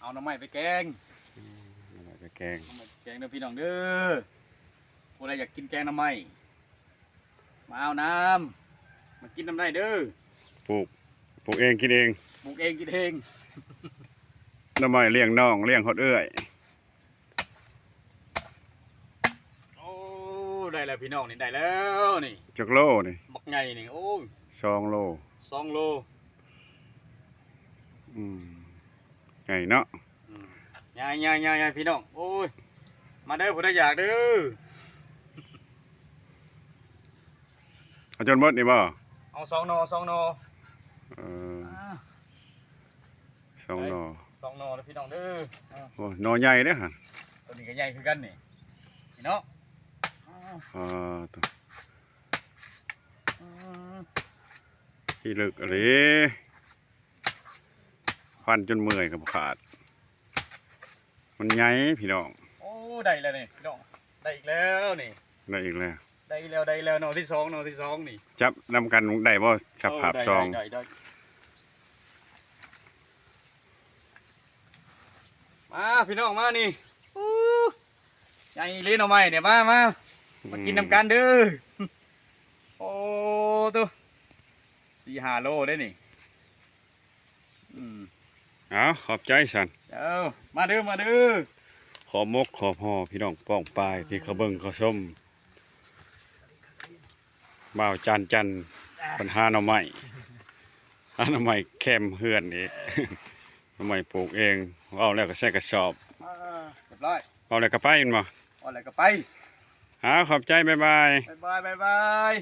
เอาหน่อไม้ไปแกง เอาไปแกง หน่อไม้แกงเด้อพี่น้องเด้อผู้ใดอยากกินแกงหน่อไม้มาเอาน้ำมากินน้ำได้เด้อ ปลูกเองกินเอง ปลูกเองกินเอง หน้ำไม้เลี้ยงน้องเลี้ยงฮอดเอื้อย โอ้ได้แล้วพี่น้องนี่ได้แล้วนี่ จักโลนี่ บักไงนี่โอ้ย 2 โล 2 โล ไงเนาะ ยายพี่น้องโอ้ยมาเด้อผู้ใดอยากเด้อ เอาจนหมดนี่บ่ เอา2 หน่อ2 หน่อ เออ2 หน่อ 2 หน่อเด้อพี่น้องเด้อ โอ้หน่อใหญ่เด้อหั่น ตัวนี้ก็ใหญ่คือกันนี่พี่น้อง ตัวที่ลึกอะไรฟันจนเมื่อยกับขาดมันใหญ่พี่น้อง โอ้ได้แล้วนี่พี่น้องได้อีกแล้วนี่ ได้อีกแล้ว ได้แล้วหน่อที่2หน่อที่2นี่ จับนำกันได้บ่จับภาพซอง ได้มาพี่น้องมานี่อู้ใหญ่เลี้ยนเอาไหมเนี่ยมากินน้ำกันเด้อโอ้ตัว4-5 โลได้นี่เอาขอบใจสัน เอ้ามาเด้อ ขอมกขอพ่อพี่น้องป้องปลายที่เขาเบิ่งเขาชมบ่าวจันปัญหาหน่อไม้หาหน่อไม้แคมเฮือนอีก หน่อไม้ปลูกเองเอาแล้วก็ใส่กระสอบ เรียบร้อย เอาแล้วก็ไปแม่นบ่ เอาอะไรก็ไป ขอบใจบ๊ายบาย บ๊ายบาย